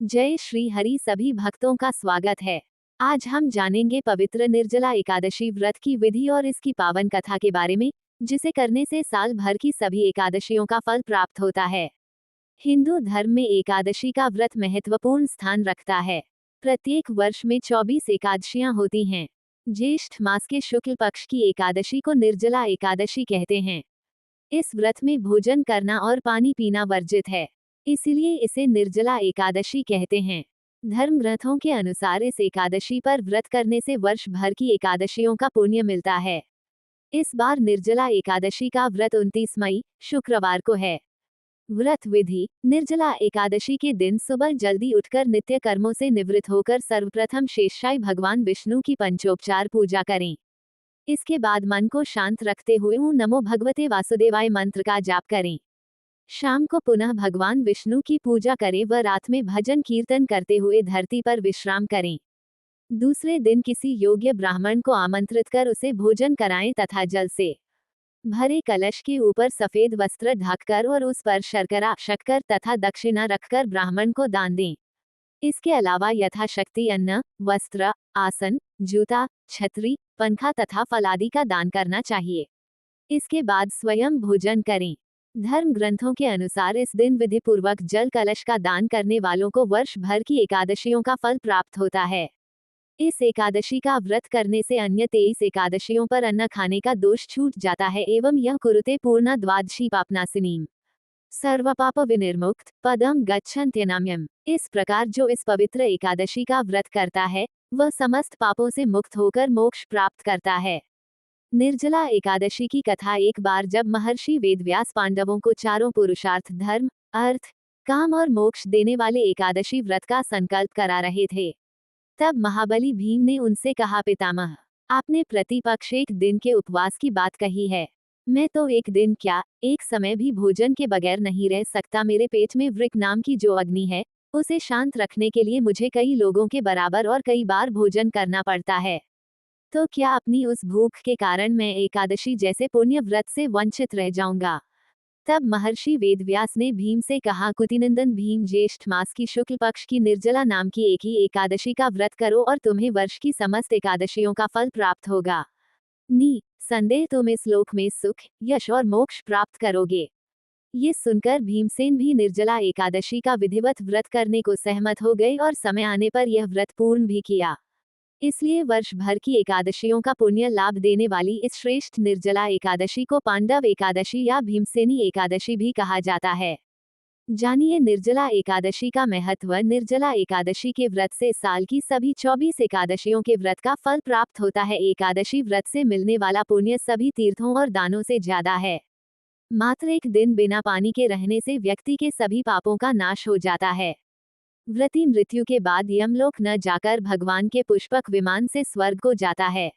जय श्री हरि। सभी भक्तों का स्वागत है। आज हम जानेंगे पवित्र निर्जला एकादशी व्रत की विधि और इसकी पावन कथा के बारे में, जिसे करने से साल भर की सभी एकादशियों का फल प्राप्त होता है। हिंदू धर्म में एकादशी का व्रत महत्वपूर्ण स्थान रखता है। प्रत्येक वर्ष में 24 एकादशियां होती हैं। ज्येष्ठ मास के शुक्ल पक्ष की एकादशी को निर्जला एकादशी कहते हैं। इस व्रत में भोजन करना और पानी पीना वर्जित है, इसीलिए इसे निर्जला एकादशी कहते हैं। धर्म ग्रंथों के अनुसार इस एकादशी पर व्रत करने से वर्ष भर की एकादशियों का पुण्य मिलता है। इस बार निर्जला एकादशी का व्रत 29 मई शुक्रवार को है। व्रत विधि। निर्जला एकादशी के दिन सुबह जल्दी उठकर नित्य कर्मों से निवृत्त होकर सर्वप्रथम शेषशायी भगवान विष्णु की पंचोपचार पूजा करें। इसके बाद मन को शांत रखते हुए ओम नमो भगवते वासुदेवाय मंत्र का जाप करें। शाम को पुनः भगवान विष्णु की पूजा करें व रात में भजन कीर्तन करते हुए धरती पर विश्राम करें। दूसरे दिन किसी योग्य ब्राह्मण को आमंत्रित कर उसे भोजन कराएं तथा जल से भरे कलश के ऊपर सफेद वस्त्र ढककर और उस पर शर्करा, शक्कर तथा दक्षिणा रखकर ब्राह्मण को दान दें। इसके अलावा यथाशक्ति अन्न, वस्त्र, आसन, जूता, छतरी, पंखा तथा फल आदि का दान करना चाहिए। इसके बाद स्वयं भोजन करें। धर्म ग्रंथों के अनुसार इस दिन विधि पूर्वक जल कलश का दान करने वालों को वर्ष भर की एकादशियों का फल प्राप्त होता है। इस एकादशी का व्रत करने से अन्य 23 एकादशियों पर अन्न खाने का दोष छूट जाता है एवं यह कुरुते पूर्णा द्वादशी पापनासिनीम सर्वपाप विनिर्मुक्त पदम गच्छन्त्यनाम्यम। इस प्रकार जो इस पवित्र एकादशी का व्रत करता है, वह समस्त पापों से मुक्त होकर मोक्ष प्राप्त करता है। निर्जला एकादशी की कथा। एक बार जब महर्षि वेदव्यास पांडवों को चारों पुरुषार्थ धर्म, अर्थ, काम और मोक्ष देने वाले एकादशी व्रत का संकल्प करा रहे थे, तब महाबली भीम ने उनसे कहा, पितामह, आपने प्रतिपक्ष एक दिन के उपवास की बात कही है। मैं तो एक दिन क्या, एक समय भी भोजन के बगैर नहीं रह सकता। मेरे पेट में वृक नाम की जो अग्नि है, उसे शांत रखने के लिए मुझे कई लोगों के बराबर और कई बार भोजन करना पड़ता है। तो क्या अपनी उस भूख के कारण मैं एकादशी जैसे पुण्य व्रत से वंचित रह जाऊंगा? तब महर्षि वेदव्यास ने भीम से कहा, कुतिनंदन भीम, ज्येष्ठ मास की शुक्ल पक्ष की निर्जला नाम की एक ही एकादशी का व्रत करो और तुम्हें वर्ष की समस्त एकादशियों का फल प्राप्त होगा। संदेह तुम इस लोक में सुख, यश और मोक्ष प्राप्त करोगे। ये सुनकर भीमसेन भी निर्जला एकादशी का विधिवत व्रत करने को सहमत हो गए और समय आने पर यह व्रत पूर्ण भी किया। इसलिए वर्ष भर की एकादशियों का पुण्य लाभ देने वाली इस श्रेष्ठ निर्जला एकादशी को पांडव एकादशी या भीमसेनी एकादशी भी कहा जाता है। जानिए निर्जला एकादशी का महत्व। निर्जला एकादशी के व्रत से साल की सभी 24 एकादशियों के व्रत का फल प्राप्त होता है। एकादशी व्रत से मिलने वाला पुण्य सभी तीर्थों और दानों से ज्यादा है। मात्र एक दिन बिना पानी के रहने से व्यक्ति के सभी पापों का नाश हो जाता है। व्रती मृत्यु के बाद यमलोक न जाकर भगवान के पुष्पक विमान से स्वर्ग को जाता है।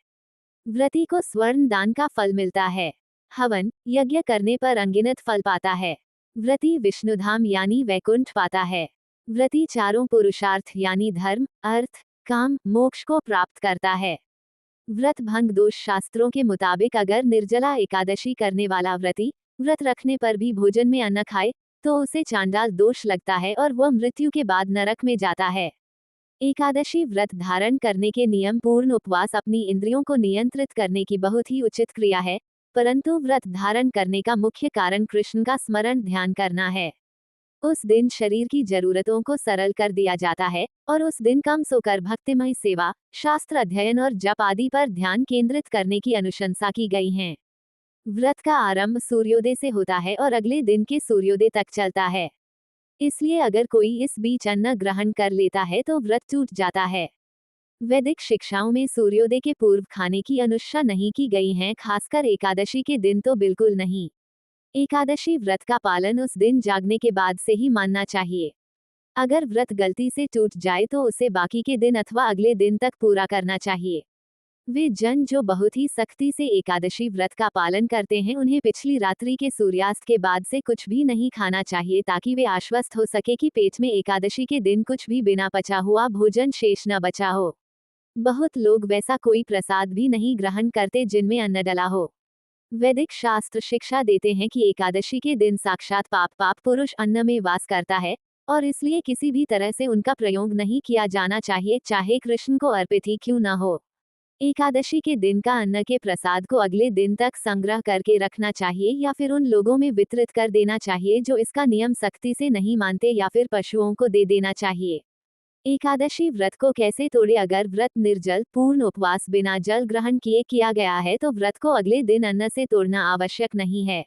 व्रती को स्वर्ण दान का फल मिलता है। हवन यज्ञ करने पर अनगिनत फल पाता है। व्रती विष्णुधाम यानी वैकुंठ पाता है। व्रती चारों पुरुषार्थ यानी धर्म, अर्थ, काम, मोक्ष को प्राप्त करता है। व्रत भंग दोष। शास्त्रों के मुताबिक अगर निर्जला एकादशी करने वाला व्रती व्रत रखने पर भी भोजन में अन्न खाए तो उसे चांडाल दोष लगता है और वह मृत्यु के बाद नरक में जाता है। एकादशी व्रत धारण करने के नियम। पूर्ण उपवास अपनी इंद्रियों को नियंत्रित करने की बहुत ही उचित क्रिया है, परंतु व्रत धारण करने का मुख्य कारण कृष्ण का स्मरण ध्यान करना है। उस दिन शरीर की जरूरतों को सरल कर दिया जाता है और उस दिन कम सोकर भक्तिमय सेवा, शास्त्र अध्ययन और जप आदि पर ध्यान केंद्रित करने की अनुशंसा की गई है। व्रत का आरंभ सूर्योदय से होता है और अगले दिन के सूर्योदय तक चलता है। इसलिए अगर कोई इस बीच अन्न ग्रहण कर लेता है तो व्रत टूट जाता है। वैदिक शिक्षाओं में सूर्योदय के पूर्व खाने की अनुशंसा नहीं की गई है, खासकर एकादशी के दिन तो बिल्कुल नहीं। एकादशी व्रत का पालन उस दिन जागने के बाद से ही मानना चाहिए। अगर व्रत गलती से टूट जाए तो उसे बाकी के दिन अथवा अगले दिन तक पूरा करना चाहिए। वे जन जो बहुत ही सख्ती से एकादशी व्रत का पालन करते हैं, उन्हें पिछली रात्रि के सूर्यास्त के बाद से कुछ भी नहीं खाना चाहिए ताकि वे आश्वस्त हो सके कि पेट में एकादशी के दिन कुछ भी बिना पचा हुआ भोजन शेष न बचा हो। बहुत लोग वैसा कोई प्रसाद भी नहीं ग्रहण करते जिनमें अन्न डला हो। वैदिक शास्त्र शिक्षा देते हैं कि एकादशी के दिन साक्षात पाप पुरुष अन्न में वास करता है और इसलिए किसी भी तरह से उनका प्रयोग नहीं किया जाना चाहिए, चाहे कृष्ण को अर्पित ही क्यों न हो। एकादशी के दिन का अन्न के प्रसाद को अगले दिन तक संग्रह करके रखना चाहिए या फिर उन लोगों में वितरित कर देना चाहिए जो इसका नियम सख्ती से नहीं मानते, या फिर पशुओं को दे देना चाहिए। एकादशी व्रत को कैसे तोड़े? अगर व्रत निर्जल पूर्ण उपवास बिना जल ग्रहण किए किया गया है तो व्रत को अगले दिन अन्न से तोड़ना आवश्यक नहीं है।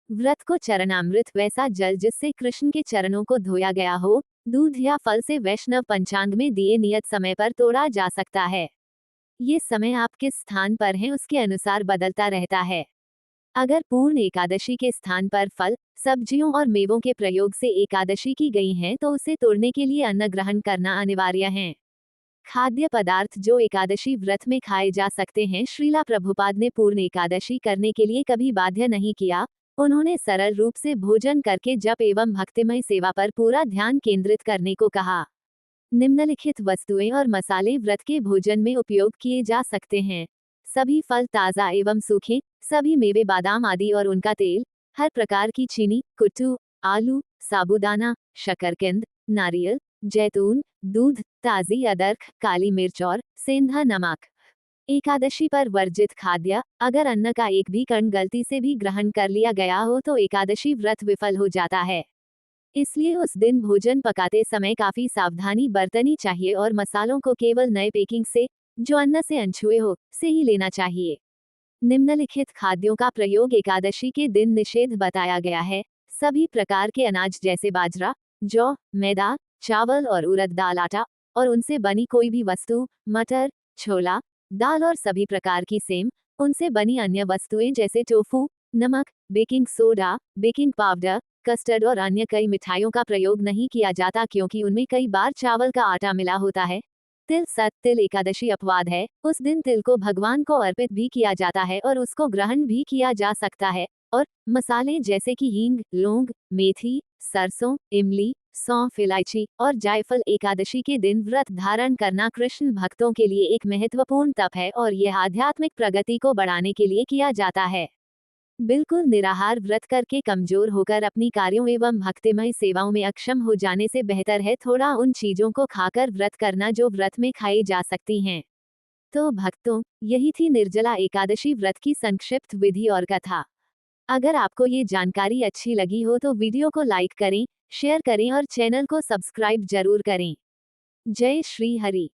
व्रत को चरणामृत, वैसा जल जिससे कृष्ण के चरणों को धोया गया हो, दूध या फल से वैष्णव पंचांग में दिए नियत समय पर तोड़ा जा सकता है। ये समय आप किस स्थान पर हैं उसके अनुसार बदलता रहता है। अगर पूर्ण एकादशी के स्थान पर फल, सब्जियों और मेवों के प्रयोग से एकादशी की गई है तो उसे तोड़ने के लिए अन्न ग्रहण करना अनिवार्य है। खाद्य पदार्थ जो एकादशी व्रत में खाए जा सकते हैं। श्रीला प्रभुपाद ने पूर्ण एकादशी करने के लिए कभी बाध्य नहीं किया। उन्होंने सरल रूप से भोजन करके जप एवं भक्तिमय सेवा पर पूरा ध्यान केंद्रित करने को कहा। निम्नलिखित वस्तुएं और मसाले व्रत के भोजन में उपयोग किए जा सकते हैं। सभी फल ताज़ा एवं सूखे, सभी मेवे, बादाम आदि और उनका तेल, हर प्रकार की चीनी, कुट्टू, आलू, साबूदाना, शकरकंद, नारियल, जैतून, दूध, ताज़ी अदरक, काली मिर्च और सेंधा नमक। एकादशी पर वर्जित खाद्य। अगर अन्न का एक भी कण गलती से भी ग्रहण कर लिया गया हो तो एकादशी व्रत विफल हो जाता है। इसलिए उस दिन भोजन पकाते समय काफी सावधानी बरतनी चाहिए और मसालों को केवल नए पैकिंग से, जो अन्न से अनछुए हो, से ही लेना चाहिए। निम्नलिखित खाद्यों का प्रयोग एकादशी के दिन निषेध बताया गया है। सभी प्रकार के अनाज जैसे बाजरा, जौ, मैदा, चावल और उड़द दाल, आटा और उनसे बनी कोई भी वस्तु, मटर, छोला, दाल और सभी प्रकार की सेम, उनसे बनी अन्य वस्तुएं जैसे टोफू, नमक, baking soda, baking powder, custard और अन्य कई मिठाइयों का प्रयोग नहीं किया जाता क्योंकि उनमें कई बार चावल का आटा मिला होता है। तिल, सत तिल एकादशी अपवाद है। उस दिन तिल को भगवान को अर्पित भी किया जाता है और उसको ग्रहण भी किया जा सकता है। और मसाले जैसे कि हींग, लौंग, मेथी, सरसों, इमली, सौंफ, इलायची और जायफल एकादशी के दिन व्रत धारण करना कृष्ण भक्तों के लिए एक महत्वपूर्ण तप है और यह आध्यात्मिक प्रगति को बढ़ाने के लिए किया जाता है। बिल्कुल निराहार व्रत करके कमजोर होकर अपनी कार्यों एवं भक्तिमय सेवाओं में अक्षम हो जाने से बेहतर है थोड़ा उन चीजों को खाकर व्रत करना जो व्रत में खाई जा सकती हैं। तो भक्तों, यही थी निर्जला एकादशी व्रत की संक्षिप्त विधि और कथा। अगर आपको ये जानकारी अच्छी लगी हो तो वीडियो को लाइक करें, शेयर करें और चैनल को सब्सक्राइब जरूर करें। जय श्री हरि।